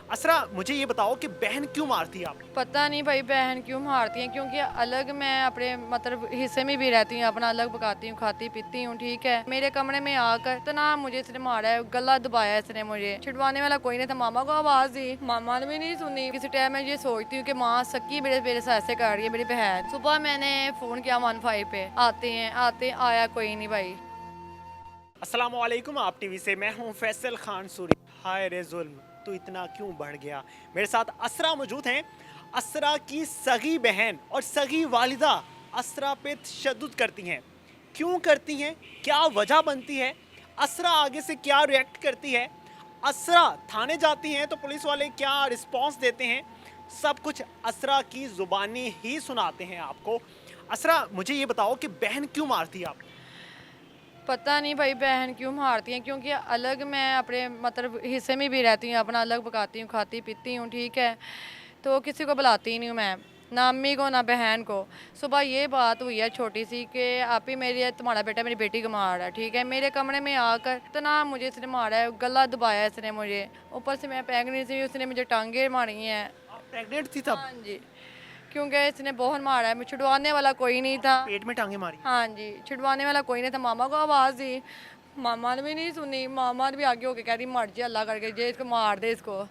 असरा, मुझे ये बताओ कि बहन क्यों मारती है आप? पता नहीं भाई बहन क्यों मारती हैं, क्योंकि अलग मैं अपने मतलब हिस्से में भी रहती हूँ, अपना अलग पकाती हूँ, खाती पीती हूँ, ठीक है। मेरे कमरे में आकर तो ना मुझे इसने मारा है, गला दबाया इसने मुझे। छिड़वाने वाला कोई नहीं था, मामा को आवाज दी, मामा ने भी नहीं सुनी। किसी टाइम मैं ये सोचती हूँ कि माँ सकी मेरे मेरे साथ ऐसे कर रही है मेरी बहन। सुबह मैंने फोन किया 15 पे, आते आया कोई नहीं भाई। अस्सलाम वालेकुम, आप टीवी से मैं हूं फैसल खान सूरी। हाय रे जुल्म, तो इतना क्यों बढ़ गया। मेरे साथ असरा मौजूद हैं। असरा की सगी बहन और सगी वालिदा असरा पे तशद्दुद करती हैं। क्यों करती हैं, क्या वजह बनती है, असरा आगे से क्या रिएक्ट करती है, असरा थाने जाती हैं तो पुलिस वाले क्या रिस्पॉन्स देते हैं, सब कुछ असरा की ज़ुबानी ही सुनाते हैं आपको। असरा, मुझे ये बताओ कि बहन क्यों मारती है आप? पता नहीं भाई बहन क्यों मारती हैं, क्योंकि अलग मैं अपने मतलब हिस्से में भी रहती हूँ, अपना अलग पकाती हूँ, खाती पीती हूँ, ठीक है। तो किसी को बुलाती ही नहीं हूँ मैं, ना अम्मी को ना बहन को। सुबह ये बात हुई है छोटी सी कि आप ही मेरी तुम्हारा बेटा मेरी बेटी को मार रहा है, ठीक है। मेरे कमरे में आकर तो ना मुझे इसने मारा है, गला दबाया इसने मुझे। ऊपर से मैं प्रेगनेंट थी, उसने मुझे टांगे मारी हैं। आप प्रेग्नेंट थी तब? हाँ जी, क्योंकि इसने बहुत मारा है, मैं छुड़वाने वाला कोई नहीं था। पेट में टांगे मारी? हाँ जी, छुड़वाने वाला कोई नहीं था, मामा को आवाज़ दी, मामा ने भी नहीं सुनी। मामा ने भी आगे होके कह रही मर जा अल्लाह करके, जे इसको मार दे इसको।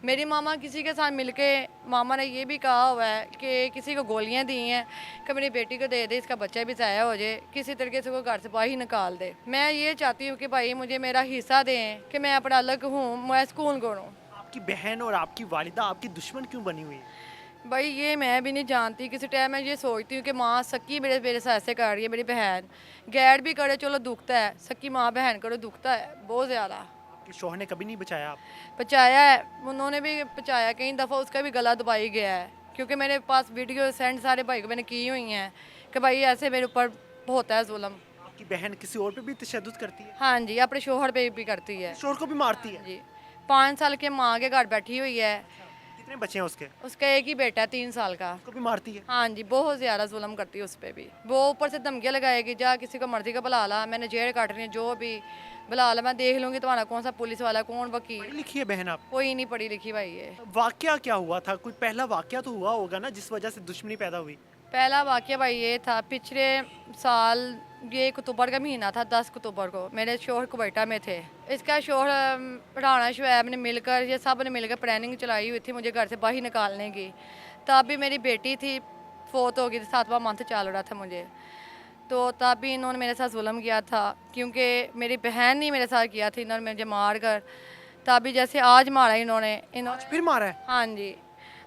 मेरी मामा किसी के साथ मिलके, मामा ने ये भी कहा हुआ है कि किसी को गोलियां दी हैं कि मेरी बेटी को दे दे, इसका बच्चा भी ज़ाया हो जाए, किसी तरीके से वो घर से बाहर निकाल दे। मैं ये चाहती हूँ कि भाई मुझे मेरा हिस्सा दें, कि मैं अपना अलग हूँ, मैं सुकून करूँ। आपकी बहन और आपकी वालिदा आपकी दुश्मन क्यों बनी हुई है? भाई ये मैं भी नहीं जानती, किसी टाइम मैं ये सोचती हूँ कि माँ सकी मेरे मेरे साथ ऐसे कर रही है मेरी बहन। गैर भी करे चलो दुखता है, सकी माँ बहन करे दुखता है बहुत ज़्यादा। आपके शौहर ने कभी नहीं बचाया आप? बचाया है, उन्होंने भी बचाया, कई दफ़ा उसका भी गला दबाई गया है, क्योंकि मेरे पास वीडियो सेंड सारे भाई को मैंने की हुई हैं कि भाई ऐसे मेरे ऊपर होता है जुल्म। आपकी बहन किसी और पे भी तशद्दुद करती है? हाँ जी, अपने शोहर पे भी करती है। शोहर को भी मारती हाँ है? जी, 5 साल के माँ के घर बैठी हुई है। अच्छा, कितने बच्चे हैं उसके? उसका एक ही बेटा है 3 साल का। उसको भी मारती है? हाँ जी, बहुत ज़्यादा जुल्म करती है उस पे भी। वो ऊपर से धमकियाँ लगाएगी, जा किसी को मर्ज़ी का बुला ला, मैंने जेल काटनी है, जो भी बुला ला, मैं देख लूँगी तुम्हारा कौन सा पुलिस वाला, कौन पढ़ी वकील। लिखी है बहन आप? कोई नहीं पढ़ी लिखी भाई ये। वाकया क्या हुआ था, कोई पहला वाकया तो हुआ होगा ना जिस वजह से दुश्मनी पैदा हुई? पहला वाक़या भाई ये था, पिछले साल ये अक्टूबर का महीना था, 10 अक्टूबर को मेरे शोहर कुवैटा में थे। इसका शोहर राना शुएब ने मिलकर, ये सब ने मिलकर प्लानिंग चलाई हुई थी मुझे घर से बाहर निकालने की। तब भी मेरी बेटी थी, फोत हो गई थी, 7वां मंथ चल रहा था मुझे। तो तब भी इन्होंने मेरे साथ जुल्म किया था, क्योंकि मेरी बहन ने मेरे साथ किया था, इन्होंने मुझे मार कर। तब भी जैसे आज मारा आज फिर मारा है? हाँ जी,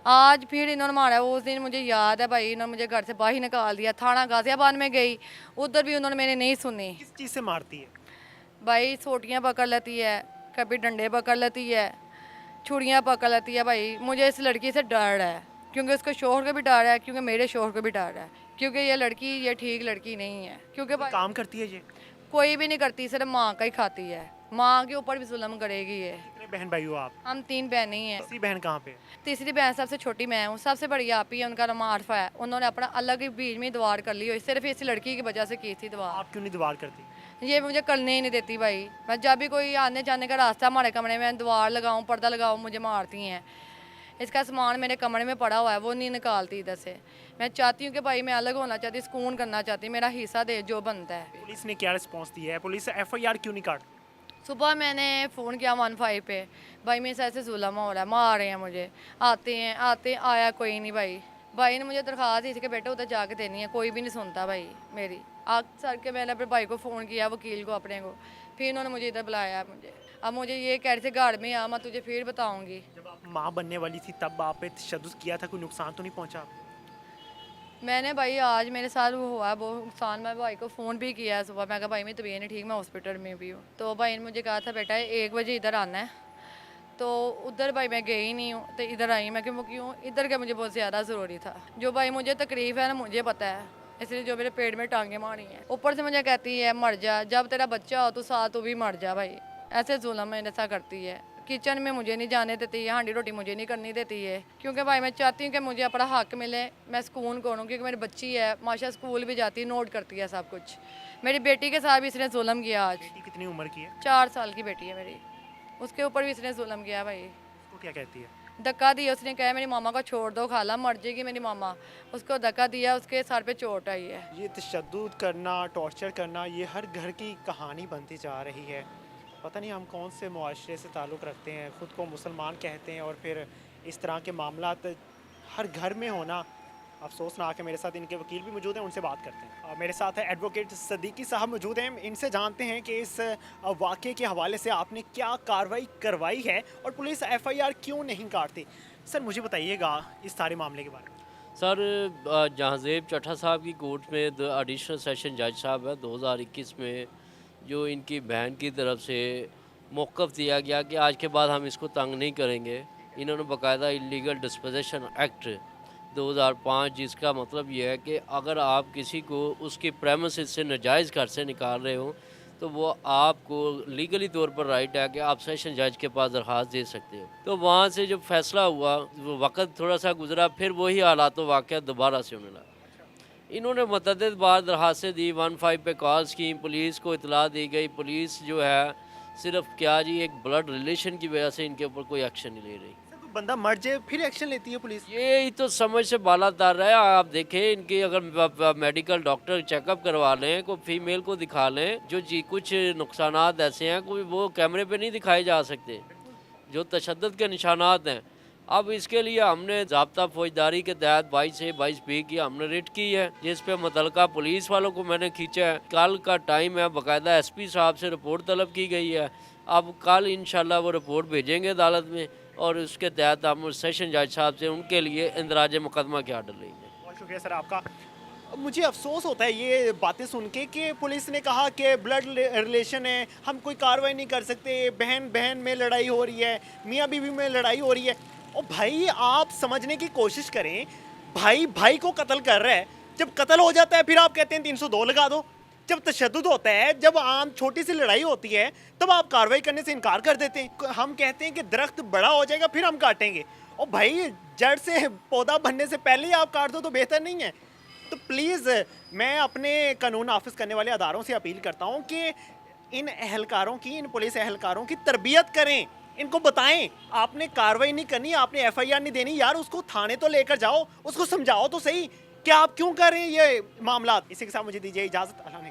आज फिर इन्होंने मारा। उस दिन मुझे याद है भाई, इन्होंने मुझे घर से बाहर निकाल दिया, थाना गाजियाबाद में गई, उधर भी उन्होंने मेरी नहीं सुनी। किस चीज़ से मारती है? भाई सोटियाँ पकड़ लेती है, कभी डंडे पकड़ लेती है, छुरियाँ पकड़ लेती है। भाई मुझे इस लड़की से डर है, क्योंकि उसको शोहर का भी डर है, क्योंकि मेरे शोहर को भी डर है, क्योंकि ये लड़की ये ठीक लड़की नहीं है। क्योंकि भाई काम करती है ये? कोई भी नहीं करती, सिर्फ माँ का ही खाती है, माँ के ऊपर भी जुल्म करेगी ये। कितने बहन भाई हो आप? हम 3 बहनें ही हैं। तीसरी बहन कहाँ पे है? तीसरी बहन सबसे छोटी मैं हूँ, सबसे बड़ी आप ही है, उनका नाम आरफा है। उन्होंने अपना अलग ही बीच में दीवार कर ली हुई, सिर्फ इस लड़की की वजह से की थी दीवार। आप क्यों नहीं दीवार करती? ये मुझे करने ही नहीं देती भाई। मैं जब भी कोई आने जाने का रास्ता हमारे कमरे में दीवार लगाऊं, पर्दा लगाऊं, मुझे मारती हैं। इसका सामान मेरे कमरे में पड़ा हुआ है, वो नहीं निकालती इधर से। मैं चाहती हूँ कि भाई मैं अलग होना चाहती, सुकून करना चाहती, मेरा हिस्सा दे जो बनता है। पुलिस ने क्या रिस्पॉन्स दिया है? पुलिस FIR क्यों नहीं काटती? सुबह मैंने फ़ोन किया 15 पे, भाई मेरे साथ ऐसे जुल्म हो रहा है, मार रहे हैं मुझे। आते आया कोई नहीं भाई। भाई ने मुझे दरख्वास्त दी थी कि बेटा उधर जाके देनी है, कोई भी नहीं सुनता भाई मेरी। आग सर के मैंने अपने भाई को फ़ोन किया, वकील को अपने को, फिर इन्होंने मुझे इधर बुलाया मुझे। अब मुझे ये कह रहे थे घर में आ, मैं तुझे फिर बताऊँगी। जब आप माँ बनने वाली थी तब आप पे तशद्दुद किया था, कोई नुकसान तो नहीं पहुँचा आपको? मैंने भाई आज मेरे साथ वो हुआ है बहुत नुकसान, मैं भाई को फ़ोन भी किया है सुबह, मैं कहा भाई मेरी तबीयत नहीं ठीक, मैं हॉस्पिटल में भी हूँ। तो भाई ने मुझे कहा था बेटा 1 बजे इधर आना है, तो उधर भाई मैं गई नहीं हूँ, तो इधर आई मैं, क्यों इधर का मुझे बहुत ज़्यादा ज़रूरी था। जो भाई मुझे तकलीफ़ है ना मुझे पता है, इसलिए जो मेरे पेट में टांगे मारी हैं, ऊपर से मुझे कहती है मर जा, जब तेरा बच्चा हो तो साथ तू भी मर जा। भाई ऐसे जुल्म मेरे साथ करती है, किचन में मुझे नहीं जाने देती है, हांडी रोटी मुझे नहीं करनी देती है, क्योंकि भाई मैं चाहती हूँ कि मुझे अपना हक मिले, मैं सुकून करूँ, क्योंकि मेरी बच्ची है माशा, स्कूल भी जाती है, नोट करती है सब कुछ। मेरी बेटी के साथ भी इसने जुल्म किया आज। बेटी कितनी उम्र की है? 4 साल की बेटी है मेरी, उसके ऊपर भी इसने जुल्म किया भाई। उसको वो क्या कहती है? धक्का दिया उसने, कहा मेरी मामा को छोड़ दो, खाला मर जाएगी मेरी मामा। उसको धक्का दिया, उसके सर पे चोट आई है। ये तशद्दुद करना, टॉर्चर करना, ये हर घर की कहानी बनती जा रही है। पता नहीं हम कौन से मुआशरे से ताल्लुक़ रखते हैं, ख़ुद को मुसलमान कहते हैं और फिर इस तरह के मामलात हर घर में होना अफसोसनाक है। मेरे साथ इनके वकील भी मौजूद हैं, उनसे बात करते हैं। मेरे साथ है एडवोकेट सदीकी साहब मौजूद हैं, इनसे जानते हैं कि इस वाक़े के हवाले से आपने क्या कार्रवाई करवाई है और पुलिस FIR क्यों नहीं काटती। सर मुझे बताइएगा इस सारे मामले के बारे में। सर जहाँज़ेब चट्ठा साहब की कोर्ट में एडिशनल सेशन जज साहब है 2021 में जो इनकी बहन की तरफ से मौक़िफ़ दिया गया कि आज के बाद हम इसको तंग नहीं करेंगे। इन्होंने बाकायदा इलीगल डिस्पोजेशन एक्ट 2005 जिसका मतलब ये है कि अगर आप किसी को उसके प्रेमिसेस से नाजायज़ घर से निकाल रहे हो तो वो आपको लीगली तौर पर राइट है कि आप सेशन जज के पास दरख्वास्त दे सकते हो। तो वहाँ से जब फैसला हुआ वो वक़्त थोड़ा सा गुजरा, फिर वही हालात वाक़या दोबारा से होने लगा। इन्होंने मुतअद्दिद बार दरख्वास्तें दी, 15 पे कॉल्स की, पुलिस को इतला दी गई। पुलिस जो है सिर्फ क्या जी एक ब्लड रिलेशन की वजह से इनके ऊपर कोई एक्शन नहीं ले रही। सर कोई बंदा मर जाए फिर एक्शन लेती है पुलिस? ये ही तो समझ से बाला तर है। आप देखें इनकी अगर मेडिकल डॉक्टर चेकअप करवा लें, कोई फीमेल को दिखा लें, जो जी कुछ नुकसानात ऐसे हैं कोई वो कैमरे पे नहीं दिखाए जा सकते, जो तशद्दुद के निशानात हैं। अब इसके लिए हमने ज़ाब्ता फौजदारी के तहत 22A-22B की हमने रिट की है, जिस पे मुतलका पुलिस वालों को मैंने खींचा है। कल का टाइम है, बाकायदा SP साहब से रिपोर्ट तलब की गई है। अब कल इंशाल्लाह वो रिपोर्ट भेजेंगे अदालत में और उसके तहत हम सेशन जज साहब से उनके लिए इंदराज मुकदमा के आर्डर लेंगे। बहुत शुक्रिया सर आपका। मुझे अफसोस होता है ये बातें सुन के कि पुलिस ने कहा कि ब्लड रिलेशन है, हम कोई कार्रवाई नहीं कर सकते, बहन बहन में लड़ाई हो रही है, मियाँ बीवी में लड़ाई हो रही है। और भाई आप समझने की कोशिश करें, भाई भाई को कत्ल कर रहा है, जब कत्ल हो जाता है फिर आप कहते हैं 302 लगा दो। जब तशद्दुद होता है, जब आम छोटी सी लड़ाई होती है, तब आप कार्रवाई करने से इनकार कर देते हैं। हम कहते हैं कि दरख्त बड़ा हो जाएगा फिर हम काटेंगे, और भाई जड़ से पौधा बनने से पहले ही आप काट दो तो बेहतर नहीं है। तो प्लीज़ मैं अपने कानून नाफिज करने वाले अदारों से अपील करता हूँ कि इन अहलकारों की, इन पुलिस अहलकारों की तरबियत करें, इनको बताएं आपने कार्रवाई नहीं करनी, आपने FIR नहीं देनी, यार उसको थाने तो लेकर जाओ, उसको समझाओ तो सही कि आप क्यों कर रहे हैं ये मामला। इसी के साथ मुझे दीजिए इजाज़त। अल्लाह ने